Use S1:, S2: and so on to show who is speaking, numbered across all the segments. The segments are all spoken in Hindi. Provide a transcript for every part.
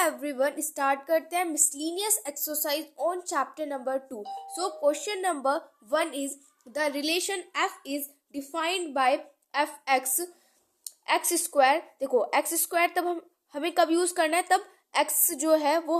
S1: एवरीवन, स्टार्ट करते हैं miscellaneous exercise on chapter number 2। So question number 1 is the relation F is defined by f x square. देखो एक्स स्क्वायर तब हमें कब यूज करना है, तब एक्स जो है वो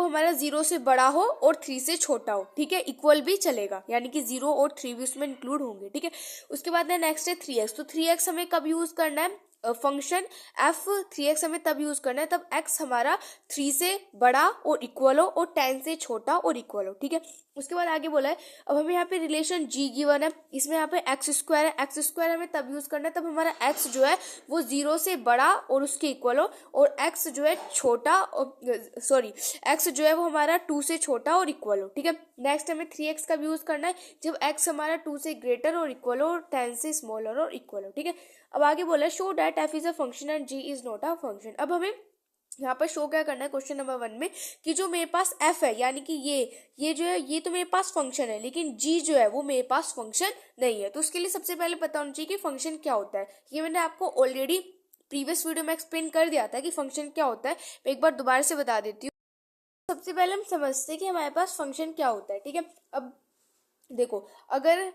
S1: हमारा जीरो से बड़ा हो और 3 से छोटा हो। ठीक है, इक्वल भी चलेगा, यानी कि 0 और 3 भी उसमें इंक्लूड होंगे। ठीक है, उसके बाद नेक्स्ट है 3x। तो 3x हमें कब यूज करना है, फंक्शन एफ 3x हमें तब यूज करना है तब x हमारा 3 से बड़ा और इक्वल हो और 10 से छोटा और इक्वल हो। ठीक है, उसके बाद आगे बोला है, अब हमें यहाँ पे रिलेशन g गिवन है, इसमें यहाँ पे एक्स स्क्वायर है। एक्स स्क्वायर हमें तब यूज करना है तब हमारा x जो है वो 0 से बड़ा और उसके इक्वल हो, और x जो है छोटा x जो है वो हमारा 2 से छोटा और इक्वल हो। ठीक है, नेक्स्ट हमें 3x का यूज करना है जब x हमारा 2 से ग्रेटर और इक्वल हो और 10 से स्मॉलर और इक्वल हो। ठीक है, अब आगे बोला है show that f is a function and g is not a function. अब हमें यहाँ पर शो क्या करना है क्वेश्चन नंबर 1 में कि जो मेरे पास f है, यानी कि ये जो है ये तो मेरे पास फंक्शन है, लेकिन g जो है वो मेरे पास फंक्शन नहीं है। तो उसके लिए सबसे पहले पता होना चाहिए कि फंक्शन क्या होता है। ये मैंने आपको ऑलरेडी प्रीवियस वीडियो में एक्सप्लेन कर दिया था कि फंक्शन क्या होता है, मैं एक बार दोबारा से बता देती हूँ। सबसे पहले हम समझते हैं कि हमारे पास फंक्शन क्या होता है। ठीक है, अब देखो, अगर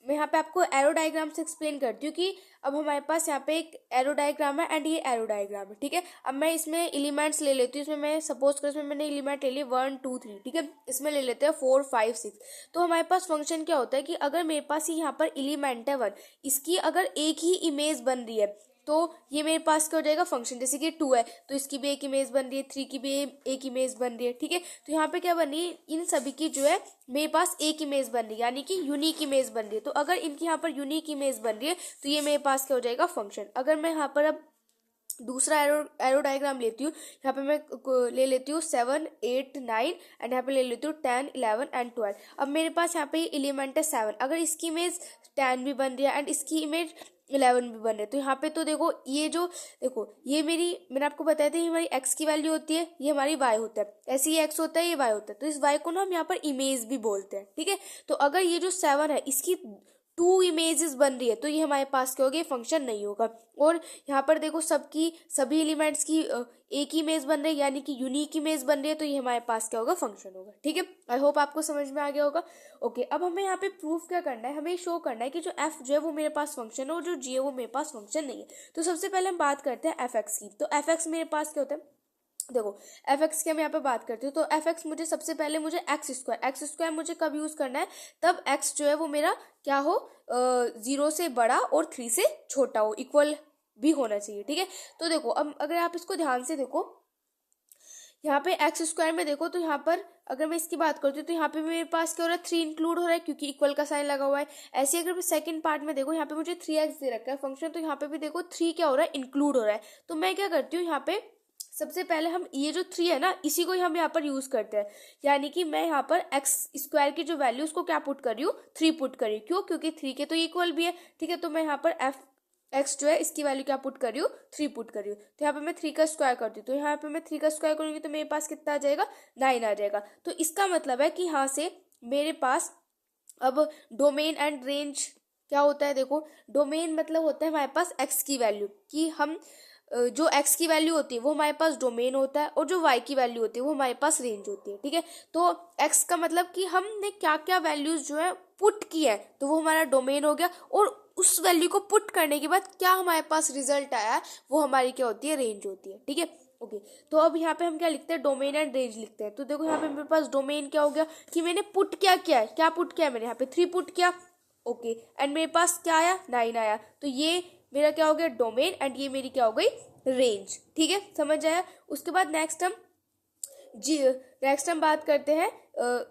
S1: मैं यहाँ पे आपको एरो डायग्राम से एक्सप्लेन करती हूँ कि अब हमारे पास यहाँ पे एक एरो डायग्राम है एंड ये एरो डायग्राम है। ठीक है, अब मैं इसमें एलिमेंट्स ले लेती हूँ। इसमें मैं सपोज कर इसमें मैंने एलिमेंट ले लिए 1 2 3। ठीक है, इसमें ले लेते हैं 4 5 6। तो हमारे पास फंक्शन क्या होता है कि अगर मेरे पास यहाँ पर एलिमेंट है 1, इसकी अगर एक ही इमेज बन रही है तो ये मेरे पास क्या हो जाएगा फंक्शन। जैसे कि 2 है तो इसकी भी एक इमेज बन रही है, 3 की भी एक इमेज बन रही है। ठीक है, तो यहाँ पे क्या बन रही है, इन सभी की जो है मेरे पास एक इमेज बन रही है, यानी कि यूनिक इमेज बन रही है। तो अगर इनकी यहाँ पर यूनिक इमेज बन रही है तो ये मेरे पास क्या हो जाएगा फंक्शन। अगर मैं यहाँ पर अब दूसरा एरो डायग्राम लेती हूँ, यहाँ पे मैं ले लेती हूँ 7 8 9 एंड यहाँ पे ले लेती हूँ 10 11 एंड 12। अब मेरे पास यहाँ पे एलिमेंट है 7, अगर इसकी इमेज 10 भी बन रही है एंड इसकी इमेज 11 भी बन रहे, तो यहाँ पे तो देखो ये मैंने आपको बताया था ये हमारी x की वैल्यू होती है, ये हमारी y होता है, ऐसे ही x होता है, ये y होता है। तो इस y को ना हम यहाँ पर इमेज भी बोलते हैं। ठीक है, तो अगर ये जो 7 है इसकी 2 इमेजेस बन रही है तो ये हमारे पास क्या होगा, फंक्शन नहीं होगा। और यहाँ पर देखो सभी एलिमेंट्स की एक ही इमेज बन रही है, यानी कि यूनिक इमेज बन रही है, तो ये हमारे पास क्या होगा, फंक्शन होगा। ठीक है, आई होप आपको समझ में आ गया होगा। ओके, अब हमें यहाँ पे प्रूफ क्या करना है, हमें शो करना है कि जो f जो है वो मेरे पास फंक्शन है और जो g है वो मेरे पास फंक्शन नहीं है। तो सबसे पहले हम बात करते हैं fx की। तो fx मेरे पास क्या होता है, देखो fx की हम यहाँ पे बात करते हो तो fx मुझे सबसे पहले मुझे एक्स स्क्वायर मुझे कब यूज करना है, तब x जो है वो मेरा क्या हो, 0 से बड़ा और 3 से छोटा हो, इक्वल भी होना चाहिए। ठीक है, तो देखो अब अगर आप इसको ध्यान से देखो, यहाँ पे एक्स स्क्वायर में देखो तो यहाँ पर अगर मैं इसकी बात करती हूँ तो यहाँ पे मेरे पास क्या हो रहा है, 3 इंक्लूड हो रहा है क्योंकि इक्वल का साइन लगा हुआ है। ऐसे ही अगर मैं सेकंड पार्ट में देखो, यहाँ पे मुझे 3x दे रखा है फंक्शन, तो यहाँ पे भी देखो 3 क्या हो रहा है, इंक्लूड हो रहा है। तो मैं क्या करती हूँ, यहाँ पे सबसे पहले हम ये जो 3 है ना, इसी को ही हम यहाँ पर यूज करते हैं, यानी कि मैं यहाँ पर एक्स स्क्वायर की जो वैल्यू उसको क्या पुट कर रही हूँ, 3 पुट कर रही हूँ। क्यों, क्योंकि 3 के तो इक्वल भी है। ठीक है, तो मैं यहाँ पर एक्स जो है इसकी वैल्यू क्या पुट कर रही हूँ, 3 पुट कर रही हूँ। तो यहाँ पे मैं 3 का स्क्वायर करती हूँ, तो यहाँ पे मैं 3 का स्क्वायर करूंगी तो मेरे पास कितना आ जाएगा, 9 आ जाएगा। तो इसका मतलब है कि यहाँ से मेरे पास अब डोमेन एंड रेंज क्या होता है, देखो डोमेन मतलब होता है हमारे पास एक्स की वैल्यू, कि हम जो x की वैल्यू होती है वो हमारे पास डोमेन होता है और जो y की वैल्यू होती है वो हमारे पास रेंज होती है। ठीक है, तो x का मतलब कि हमने क्या क्या वैल्यूज जो है पुट की है तो वो हमारा डोमेन हो गया, और उस वैल्यू को पुट करने के बाद क्या हमारे पास रिजल्ट आया है वो हमारी क्या होती है, रेंज होती है। ठीक है, ओके, तो अब यहाँ पे हम क्या लिखते हैं, डोमेन एंड रेंज लिखते हैं। तो देखो यहाँ पे मेरे पास डोमेन क्या हो गया कि मैंने पुट क्या किया है, क्या पुट किया है मैंने यहाँ पे 3 पुट किया। ओके, एंड मेरे पास क्या आया, 9 आया। तो ये मेरा क्या हो गया, डोमेन, एंड ये मेरी क्या हो गई, रेंज। ठीक है, समझ आया। उसके बाद नेक्स्ट हम बात करते हैं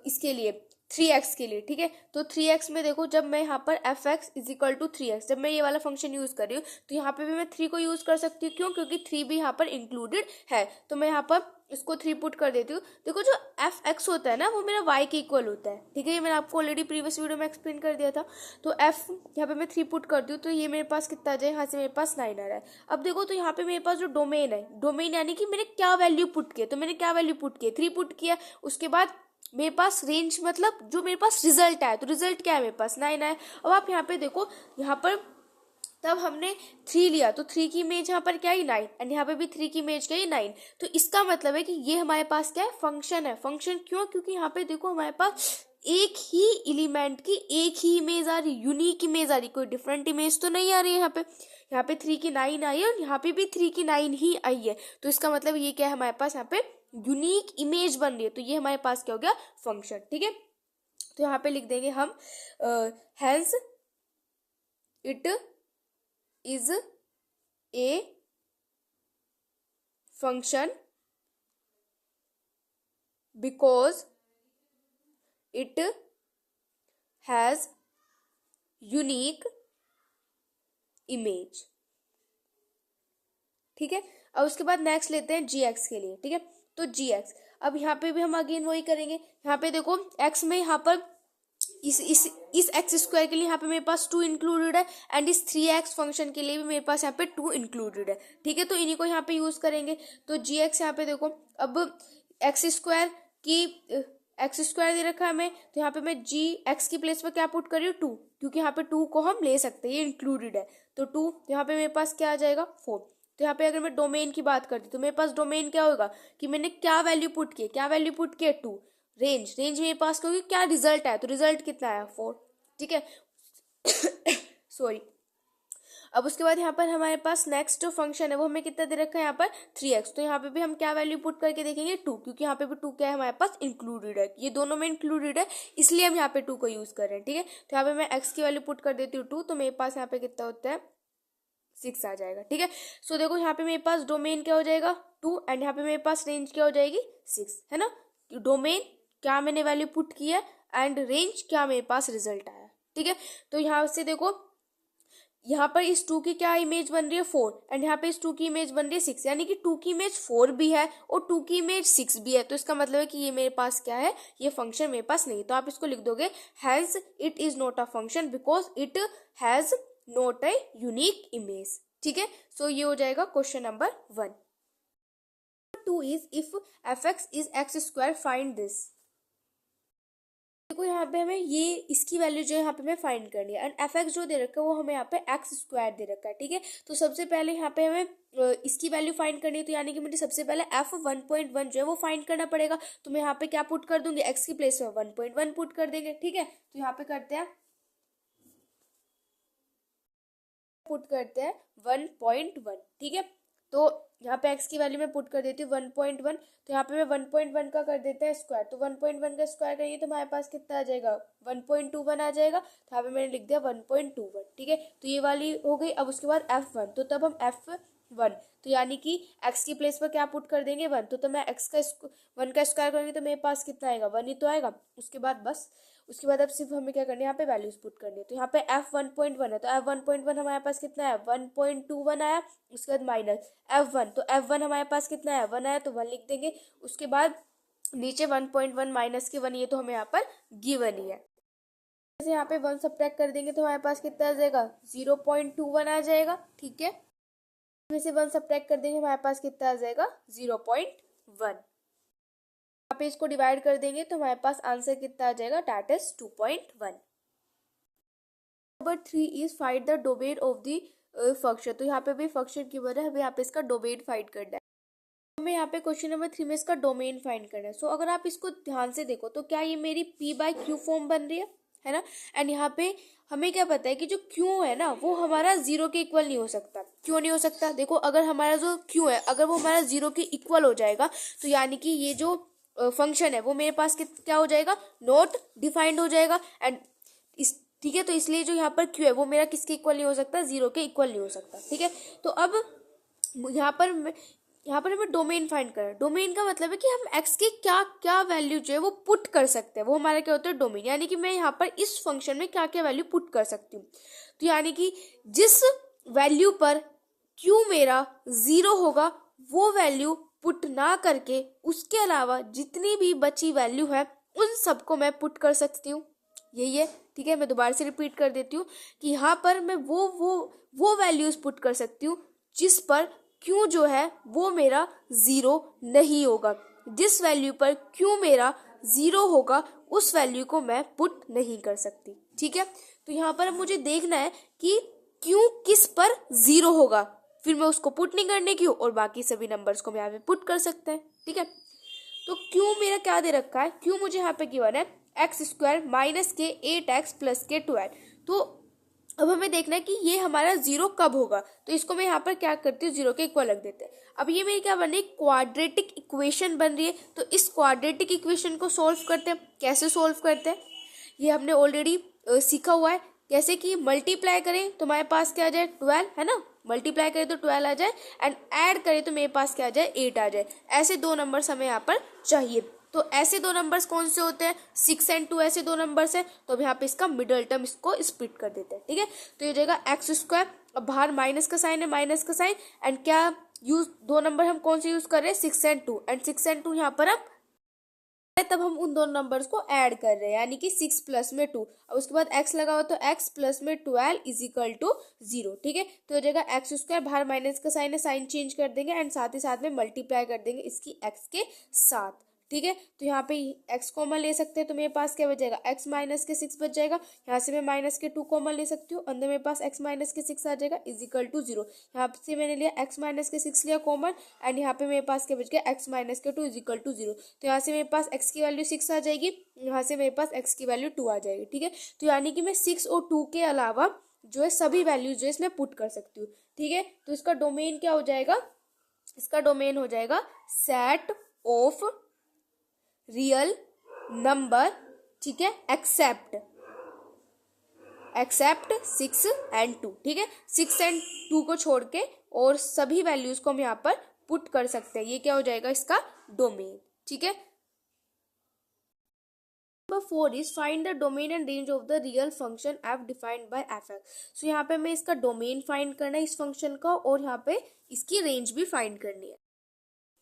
S1: इसके लिए 3x के लिए। ठीक है, तो 3x में देखो जब मैं यहाँ पर fx is equal to 3x, जब मैं ये वाला फंक्शन यूज कर रही हूँ तो यहाँ पे भी मैं 3 को यूज कर सकती हूँ। क्यों, क्योंकि 3 भी यहाँ पर इंक्लूडेड है। तो मैं यहाँ पर इसको 3 पुट कर देती हूँ। देखो जो fx होता है ना वो मेरा y के इक्वल होता है। ठीक है, ये मैंने आपको ऑलरेडी प्रीवियस वीडियो में एक्सप्लेन कर दिया था। तो f यहाँ पे मैं 3 पुट करती हूँ तो ये मेरे पास कितना आ जाए, यहाँ से मेरे पास 9 आ रहा है। अब देखो तो यहाँ पे मेरे पास जो डोमेन है, डोमेन यानी कि मैंने क्या वैल्यू पुट की, तो मैंने क्या वैल्यू पुट की, 3 पुट किया। उसके बाद मेरे पास रेंज मतलब जो मेरे पास रिजल्ट आया, तो रिजल्ट क्या है, मेरे पास 9 आया। अब आप यहाँ पे देखो, यहाँ पर तब हमने 3 लिया तो 3 की इमेज यहाँ पर क्या है 9 एंड यहाँ पे भी 3 की इमेज क्या है 9। तो इसका मतलब है कि ये हमारे पास क्या है फंक्शन है। फंक्शन क्यों? क्योंकि यहाँ पे देखो हमारे पास एक ही एलिमेंट की एक ही इमेज आ रही, यूनिक इमेज आ रही, कोई डिफरेंट इमेज तो नहीं आ रही है। यहाँ पे 3 की 9 आई है और यहाँ पे भी 3 की 9 ही आई है। तो इसका मतलब ये क्या है हमारे पास यहाँ पे यूनिक इमेज बन रही है। तो ये हमारे पास क्या हो गया फंक्शन। ठीक है, तो यहाँ पे लिख देंगे हम hence it is a function because it has unique image. ठीक है, अब उसके बाद नेक्स्ट लेते हैं जी एक्स के लिए। ठीक है, तो जी एक्स, अब यहाँ पे भी हम अगेन वही करेंगे। यहाँ पे देखो एक्स में यहाँ पर इस एक्स स्क्वायर के लिए यहाँ पे मेरे पास 2 इंक्लूडेड है एंड इस 3x फंक्शन के लिए भी मेरे पास यहाँ पे 2 इंक्लूडेड है। ठीक है, तो इन्हीं को यहाँ पे यूज करेंगे। तो जी एक्स यहाँ पे देखो, अब एक्स स्क्वायर दे रखा है हमें, तो यहाँ पे मैं जी एक्स की प्लेस पर क्या पुट कर रही हूँ 2, क्योंकि यहाँ पे 2 को हम ले सकते हैं, ये इंक्लूडेड है। तो 2 यहाँ पे मेरे पास क्या आ जाएगा 4। तो यहाँ पे अगर मैं डोमेन की बात करती तो मेरे पास डोमेन क्या होगा कि मैंने क्या वैल्यू पुट की, 2। रेंज मेरे पास क्योंकि क्या रिजल्ट है, तो रिजल्ट कितना आया 4। ठीक है सॉरी। अब उसके बाद यहाँ पर हमारे पास नेक्स्ट जो फंक्शन है वो हमें कितना दे रखा है यहाँ पर 3x। तो यहाँ पे भी हम क्या वैल्यू पुट करके देखेंगे 2, क्योंकि यहाँ पे भी 2 क्या है हमारे पास इंक्लूडेड है, ये दोनों में इंक्लूडेड है, इसलिए हम यहाँ पे 2 को यूज कर रहे हैं। ठीक है, तो यहाँ पे मैं x की वैल्यू पुट कर देती हूँ 2, तो मेरे पास यहाँ पे कितना होता है 6 आ जाएगा। ठीक है, सो देखो यहाँ पे मेरे पास डोमेन क्या हो जाएगा 2 एंड यहाँ पे मेरे पास रेंज क्या हो जाएगी 6, है ना। डोमेन क्या मैंने वैल्यू पुट की है एंड रेंज क्या मेरे पास रिजल्ट आया। ठीक है, तो यहाँ से देखो यहाँ पर इस 2 की क्या इमेज बन रही है 4 एंड यहाँ पे इस 2 की इमेज बन रही है 6, यानी कि 2 की इमेज 4 भी है और 2 की इमेज 6 भी है। तो इसका मतलब है कि ये मेरे पास क्या है, ये फंक्शन मेरे पास नहीं। तो आप इसको लिख दोगे has it is not a function because it has not a unique image. ठीक है, सो ये हो जाएगा question number 1। 2 is if fx is x² find this. देखो यहाँ पे हमें ये इसकी वैल्यू जो है यहाँ पे हमें फाइंड करनी है एंड fx जो दे रखा है वो हमें यहाँ पे x² दे रखा है। ठीक है, तो सबसे पहले यहाँ पे हमें इसकी वैल्यू फाइंड करनी है, तो यानी कि मुझे सबसे पहले f1.1 जो है वो फाइंड करना पड़ेगा। तो मैं यहाँ पे क्या पुट कर दूंगी, x की प्लेस में 1.1 पुट कर देंगे। ठीक है, तो यहाँ पे करते हैं 1.1। ठीक है, तो यहाँ पे x की वैल्यू में पुट कर देती हूँ 1.1, तो यहाँ पे मैं 1.1 का कर देते हैं स्क्वायर, तो 1.1 का स्क्वायर करेंगे तो हमारे पास कितना आ जाएगा 1.21 आ जाएगा। तो यहाँ पे मैंने लिख दिया 1.21। ठीक है, तो ये वाली हो गई। अब उसके बाद f1, तो तब हम f1, तो यानी कि x की प्लेस पर क्या पुट कर देंगे 1, तो मैं x का 1 का स्क्वायर करेंगे तो मेरे पास कितना आएगा 1 ही तो आएगा। उसके बाद बस उसके बाद अब सिर्फ हमें क्या करना है, यहाँ पे वैल्यूज पुट करनी है। तो यहाँ पे f1.1 है, तो f1.1 हमारे पास कितना है 1.21 आया। उसके बाद माइनस f1, तो f1 हमारे पास कितना है 1 आया, तो 1 लिख देंगे। उसके बाद नीचे 1.1 माइनस के 1, ये तो हमें यहाँ पर गिवन ही है। जैसे यहाँ पे 1 सब्ट्रैक्ट कर देंगे तो हमारे पास कितना आ जाएगा 0.21 आ जाएगा। ठीक है, इसमें से 1 सब्ट्रैक्ट कर देंगे हमारे पास कितना आ जाएगा 0.1। पे इसको डिवाइड कर देंगे तो हमारे पास आंसर कितना आ जाएगा, that is 2.1। Number 3 is find the domain of the function. तो यहाँ पे भी फंक्शन की वजह हमें यहाँ पे इसका डोमेन फाइंड करना है। हमें यहाँ पे क्वेश्चन नंबर 3 में इसका डोमेन फाइंड करना है। सो अगर आप इसको ध्यान से देखो तो क्या ये मेरी p/q फॉर्म बन रही है ना। एंड यहाँ पे हमें क्या पता है कि जो q है ना वो हमारा 0 के इक्वल नहीं हो सकता। क्यों नहीं हो सकता, देखो अगर हमारा जो q है अगर वो हमारा 0 के इक्वल हो जाएगा तो यानी कि ये जो फंक्शन है वो मेरे पास क्या हो जाएगा, नॉट डिफाइंड हो जाएगा। एंड इस ठीक है, तो इसलिए जो यहाँ पर q है वो मेरा किसके इक्वल नहीं हो सकता, 0 के इक्वल नहीं हो सकता। ठीक है, तो अब यहाँ पर हमें डोमेन फाइंड करना है। डोमेन का मतलब है कि हम x की क्या क्या वैल्यू जो है वो पुट कर सकते हैं, वो हमारा क्या होता है डोमेन। यानी कि मैं यहाँ पर इस फंक्शन में क्या क्या वैल्यू पुट कर सकती हूँ। तो यानी कि जिस वैल्यू पर q मेरा 0 होगा वो वैल्यू पुट ना करके उसके अलावा जितनी भी बची वैल्यू है उन सबको मैं पुट कर सकती हूँ। यही है। ठीक है, मैं दोबारा से रिपीट कर देती हूँ कि यहाँ पर मैं वो वैल्यूज पुट कर सकती हूँ जिस पर q जो है वो मेरा 0 नहीं होगा। जिस वैल्यू पर q मेरा 0 होगा उस वैल्यू को मैं पुट नहीं कर सकती। ठीक है, तो यहाँ पर मुझे देखना है कि क्यू किस पर 0 होगा, फिर मैं उसको पुट नहीं करने की हूँ और बाकी सभी नंबर्स को मैं यहाँ पे पुट कर सकते हैं। ठीक है, तो क्यू मेरा क्या दे रखा है, क्यू मुझे यहाँ पे गिवन है x² माइनस के 8x प्लस के 12। तो अब हमें देखना है कि ये हमारा 0 कब होगा, तो इसको मैं यहाँ पर क्या करती हूँ, 0 के इक्वल रख देते हैं। अब ये मेरी क्या बन रही है, क्वाड्रेटिक इक्वेशन बन रही है। तो इस क्वाड्रेटिक इक्वेशन को सोल्व करते हैं। कैसे सोल्व करते हैं, ये हमने ऑलरेडी सीखा हुआ है। जैसे कि मल्टीप्लाई करें तो हमारे पास क्या आ जाए, 12 है ना, मल्टीप्लाई करें तो 12 आ जाए, एंड ऐड करें तो मेरे पास क्या आ जाए, 8 आ जाए। ऐसे दो नंबर्स हमें यहाँ पर चाहिए। तो ऐसे दो नंबर्स कौन से होते हैं, 6 और 2 ऐसे दो नंबर्स हैं। तो अब यहाँ पे इसका मिडल टर्म इसको स्प्लिट कर देते हैं। ठीक है, तो ये हो जाएगा x²। अब बाहर माइनस का साइन है, माइनस का साइन, एंड क्या यूज, दो नंबर हम कौन से यूज कर रहे हैं, 6 और 2, एंड 6 और 2 यहाँ पर हम तब हम उन दोनों नंबर्स को ऐड कर रहे हैं, यानी कि 6 प्लस में 2। अब उसके बाद x लगाओ तो x प्लस में 12 इज इक्वल टू 0। ठीक है, तो हो जाएगा x², बाहर माइनस का साइन है, साइन चेंज कर देंगे, एंड साथ ही साथ में मल्टीप्लाई कर देंगे इसकी x के साथ। ठीक है, तो यहाँ पे x कॉमन ले सकते हैं, तो मेरे पास क्या बच जाएगा, x माइनस के 6 बच जाएगा। यहाँ से मैं माइनस के 2 कॉमन ले सकती हूँ, अंदर मेरे पास x माइनस के 6 आ जाएगा इज इक्वल टू 0। यहाँ से मैंने लिया x माइनस के 6 लिया कॉमन, एंड यहाँ पे मेरे पास क्या बच गया, x माइनस के 2 इज इक्वल टू 0। तो यहाँ से मेरे पास x की वैल्यू 6 आ जाएगी, यहाँ से मेरे पास x की वैल्यू 2 आ जाएगी। ठीक है, तो यानी कि मैं 6 और 2 के अलावा जो है सभी वैल्यूज जो है इसमें पुट कर सकती हूँ। ठीक है, तो इसका डोमेन क्या हो जाएगा, इसका डोमेन हो जाएगा सेट ऑफ रियल नंबर। ठीक है, एक्सेप्ट 6 और 2। ठीक है, 6 और 2 को छोड़ के और सभी वैल्यूज को हम यहाँ पर पुट कर सकते हैं। ये क्या हो जाएगा, इसका डोमेन। ठीक है, number 4 is find the domain and range of the real function f defined by f x. So यहाँ पे हमें इसका डोमेन फाइंड करना है इस फंक्शन का, और यहाँ पे इसकी रेंज भी फाइंड करनी है।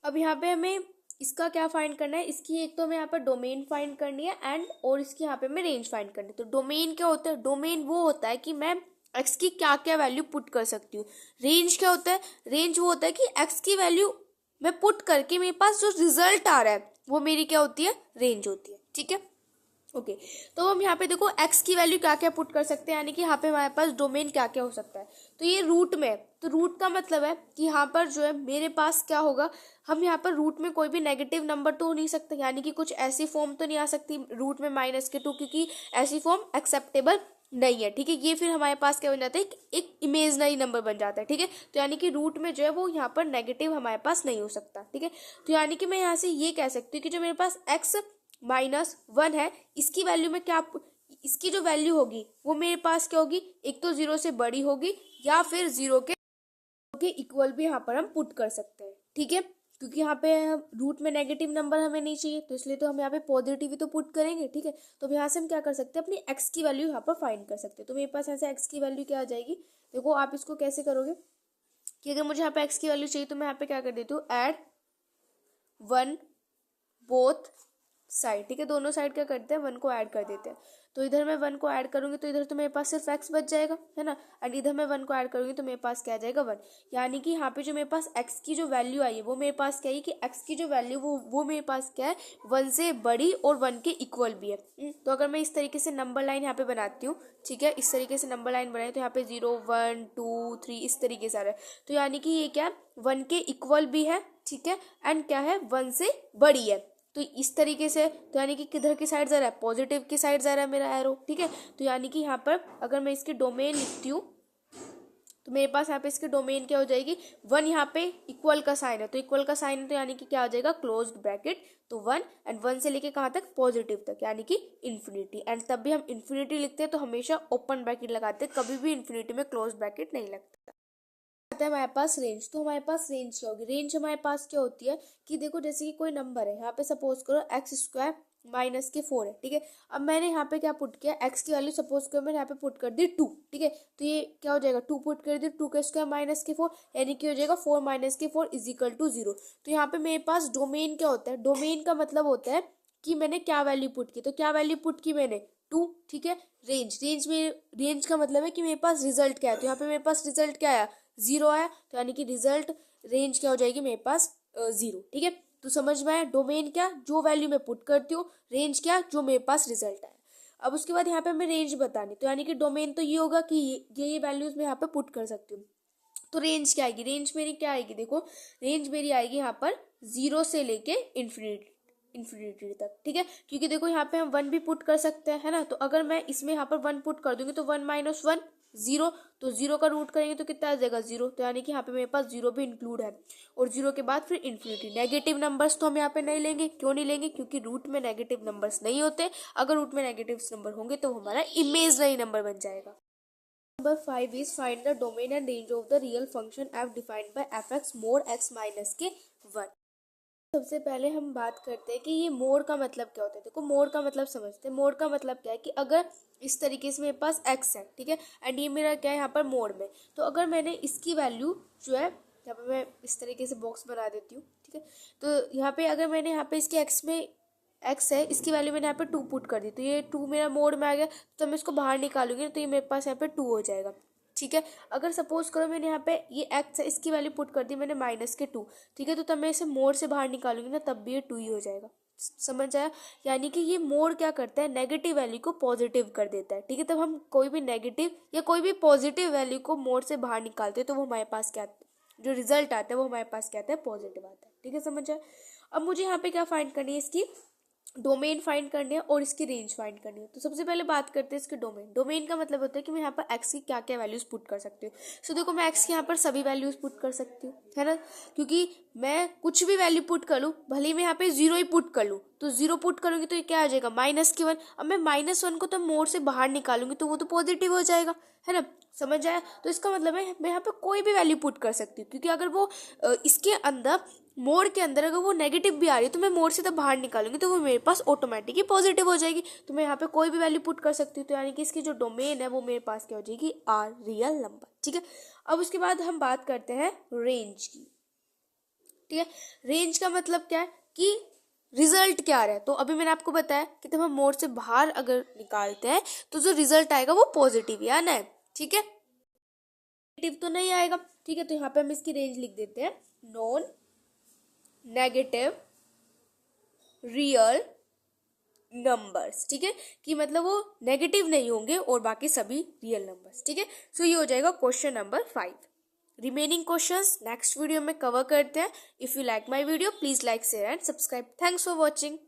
S1: अब यहाँ पे हमें इसका क्या फाइंड करना है, इसकी एक तो हमें यहाँ पर डोमेन फाइंड करनी है, एंड और इसकी यहाँ पे हमें रेंज फाइंड करनी है। तो डोमेन क्या होता है, डोमेन वो होता है कि मैं एक्स की क्या क्या वैल्यू पुट कर सकती हूँ। रेंज क्या होता है, रेंज वो होता है कि एक्स की वैल्यू मैं पुट करके मेरे पास जो रिजल्ट आ रहा है वो मेरी क्या होती है, रेंज होती है। ठीक है, ओके तो हम यहाँ पे देखो x की वैल्यू क्या क्या पुट कर सकते हैं, यानी कि यहाँ पे हमारे पास डोमेन क्या क्या हो सकता है। तो ये रूट में है, तो रूट का मतलब है कि यहाँ पर जो है मेरे पास क्या होगा, हम यहाँ पर रूट में कोई भी नेगेटिव नंबर तो हो नहीं सकता, यानी कि कुछ ऐसी फॉर्म तो नहीं आ सकती रूट में -2, क्योंकि ऐसी फॉर्म एक्सेप्टेबल नहीं है। ठीक है, ये फिर हमारे पास क्या बन जाता है, एक इमेजनरी नंबर बन जाता है। ठीक है, तो यानी कि रूट में जो है वो यहाँ पर नेगेटिव हमारे पास नहीं हो सकता। ठीक है, तो यानी कि मैं यहाँ से ये कह सकती हूँ कि जो मेरे पास x -1 है, इसकी वैल्यू में क्या, इसकी जो वैल्यू होगी वो मेरे पास क्या होगी, एक तो 0 से बड़ी होगी या फिर 0 के इक्वल भी यहाँ पर हम पुट कर सकते हैं। ठीक है, क्योंकि यहाँ पे रूट में नेगेटिव नंबर हमें नहीं चाहिए, तो इसलिए तो हम यहाँ पे पॉजिटिव ही तो पुट करेंगे। ठीक है, तो यहाँ से हम क्या कर सकते हैं, अपनी x की वैल्यू यहाँ पर फाइंड कर सकते हैं। तो मेरे पास यहाँ से x की वैल्यू क्या आ जाएगी, देखो आप इसको कैसे करोगे कि अगर मुझे यहाँ पे x की वैल्यू चाहिए तो मैं यहाँ पे क्या कर देती हूँ, ऐड 1 बोथ साइड। ठीक है, दोनों साइड क्या करते हैं, 1 को ऐड कर देते हैं। तो इधर मैं 1 को ऐड करूंगी तो इधर तो मेरे पास सिर्फ x बच जाएगा, है ना, एंड इधर मैं 1 को ऐड करूंगी तो मेरे पास क्या आ जाएगा, 1। यानी कि यहाँ पे जो मेरे पास x की जो वैल्यू आई है वो मेरे पास क्या है कि x की जो वैल्यू वो मेरे पास क्या है, 1 से बड़ी और 1 के इक्वल भी है। तो अगर मैं इस तरीके से नंबर लाइन यहाँ पे बनाती हूँ, ठीक है, इस तरीके से नंबर लाइन बनाई तो यहाँ पे 0 1 2 3 इस तरीके से आ रहा है। तो यानी कि ये क्या है, 1 के इक्वल भी है। ठीक है, एंड क्या है, 1 से बड़ी है। तो इस तरीके से, तो यानी कि किधर की साइड जा रहा है, पॉजिटिव की साइड जा रहा है मेरा एरो। ठीक है, तो यानी कि यहाँ पर अगर मैं इसकी डोमेन लिखती हूँ तो मेरे पास यहाँ पे इसकी डोमेन क्या हो जाएगी, 1 यहाँ पे इक्वल का साइन है, तो इक्वल का साइन है तो यानी कि क्या आ जाएगा, क्लोज्ड ब्रैकेट। तो 1 एंड 1 से लेके कहाँ तक, पॉजिटिव तक, यानी कि इन्फिनिटी। एंड तब भी हम इन्फिनिटी लिखते हैं तो हमेशा ओपन ब्रैकेट लगाते हैं, कभी भी इन्फिनिटी में क्लोज ब्रैकेट नहीं लगता। आता है हमारे पास रेंज। तो हमारे पास रेंज क्या होगी, रेंज हमारे पास क्या होती है कि देखो जैसे कि कोई नंबर है, यहाँ पे सपोज करो x² -4 है। ठीक है, अब मैंने यहाँ पे क्या पुट किया, x की वैल्यू सपोज करो मैंने यहाँ पे पुट कर दी 2। ठीक है, तो ये क्या हो जाएगा, 2 पुट कर दी, 2 का स्क्वायर -4, यानी कि हो जाएगा 4 -4 इज इक्वल टू 0। तो यहाँ पे मेरे पास डोमेन क्या होता है, डोमेन का मतलब होता है कि मैंने क्या वैल्यू पुट की, तो क्या वैल्यू पुट की मैंने, 2। ठीक है, रेंज का मतलब है कि मेरे पास रिजल्ट क्या है, तो यहाँ पे मेरे पास रिजल्ट क्या आया, 0 आया, तो यानी कि रिजल्ट रेंज क्या हो जाएगी मेरे पास, 0। ठीक है, तो समझ में आया, डोमेन क्या, जो वैल्यू मैं पुट करती हूँ, रेंज क्या, जो मेरे पास रिजल्ट आया। अब उसके बाद यहाँ पे हमें रेंज बतानी, तो यानी कि डोमेन तो ये होगा कि ये वैल्यूज मैं यहाँ पे पुट कर सकती हूँ। तो रेंज क्या आएगी, रेंज मेरी क्या आएगी, देखो रेंज मेरी आएगी यहाँ पर 0 से लेके इन्फिनिटी तक, ठीक है। क्योंकि देखो यहाँ पे हम 1 भी पुट कर सकते हैं, है ना। तो अगर मैं इसमें यहाँ पर 1 पुट कर दूंगी तो 1 - 1 0, तो 0 का रूट करेंगे तो कितना आ जाएगा 0, तो यानी कि यहाँ पे मेरे पास 0 भी इंक्लूड है। और 0 के बाद फिर इन्फिनिटी। नेगेटिव नंबर्स तो हम यहाँ पे नहीं लेंगे, क्यों नहीं लेंगे, क्योंकि रूट में नेगेटिव नंबर्स नहीं होते। अगर रूट में नेगेटिव नंबर होंगे तो हमारा इमेजनरी नंबर बन जाएगा। Number 5 is find the domain and range of the real function f defined by fx mod x minus के 1। सबसे पहले हम बात करते हैं कि ये मोड का मतलब क्या होता है। देखो मोड का मतलब समझते हैं। मोड का मतलब क्या है कि अगर इस तरीके से मेरे पास x है, ठीक है, एंड ये मेरा क्या है यहाँ पर मोड में, तो अगर मैंने इसकी वैल्यू जो है यहाँ पे मैं इस तरीके से बॉक्स बना देती हूँ, ठीक है। तो यहाँ पे अगर मैंने यहाँ पे इसके x में x है, इसकी वैल्यू मैंने यहाँ पे 2 पुट कर दी, तो ये 2 मेरा मोड में आ गया, तो मैं इसको बाहर निकालूंगी तो ये मेरे पास यहाँ पे 2 हो जाएगा, ठीक है। अगर सपोज करो मैंने यहाँ पे ये x है, इसकी वैल्यू पुट कर दी मैंने -2, ठीक है, तो तब मैं इसे मोड से बाहर निकालूंगी ना, तब भी ये 2 ही हो जाएगा। समझ आया। यानी कि ये मोड क्या करता है, नेगेटिव वैल्यू को पॉजिटिव कर देता है, ठीक है। तब हम कोई भी नेगेटिव या कोई भी पॉजिटिव वैल्यू को मोड से बाहर निकालते हैं तो वो हमारे पास क्या, जो रिजल्ट आता है वो हमारे पास क्या आता है, पॉजिटिव आता है, ठीक है। समझ आया। अब मुझे यहाँ पे क्या फाइंड करनी है, इसकी डोमेन फाइंड करनी है और इसकी रेंज फाइंड करनी है। तो सबसे पहले बात करते हैं इसके डोमेन। डोमेन का मतलब होता है कि मैं यहाँ पर x की क्या क्या वैल्यूज पुट कर सकती हूँ। सो देखो मैं x की यहाँ पर सभी वैल्यूज पुट कर सकती हूँ, है ना, क्योंकि मैं कुछ भी वैल्यू पुट कर लूँ, भले ही मैं यहाँ पे 0 ही पुट कर लूँ, तो 0 पुट करूंगी तो ये क्या आ जाएगा -1। अब मैं -1 को तो मोड से बाहर निकालूंगी तो वो तो पॉजिटिव हो जाएगा, है ना। समझ आया। तो इसका मतलब है मैं यहाँ पे कोई भी वैल्यू पुट कर सकती हूँ, क्योंकि अगर वो इसके अंदर मोड के अंदर अगर वो नेगेटिव भी आ रही है तो मैं मोड से तब बाहर निकालूंगी तो वो मेरे पास ऑटोमेटिकली पॉजिटिव हो जाएगी। तो मैं यहाँ पे कोई भी वैल्यू पुट कर सकती हूँ, तो यानी कि इसकी जो डोमेन है वो मेरे पास क्या हो जाएगी, आर रियल नंबर, ठीक है। अब उसके बाद हम बात करते हैं रेंज की, ठीक है। रेंज का मतलब क्या है कि रिजल्ट क्या आ रहा है। तो अभी मैंने आपको बताया कि जब हम मोड से बाहर अगर निकालते हैं तो जो रिजल्ट आएगा वो पॉजिटिव ही आना है, ठीक है, नेगेटिव तो नहीं आएगा, ठीक है। तो यहाँ पे हम इसकी रेंज लिख देते हैं, नॉन नेगेटिव रियल नंबर्स, ठीक है, कि मतलब वो नेगेटिव नहीं होंगे और बाकी सभी रियल नंबर्स, ठीक है। सो ये हो जाएगा question number 5। Remaining questions next video में कवर करते हैं। If you like my video please like share and subscribe. Thanks for watching.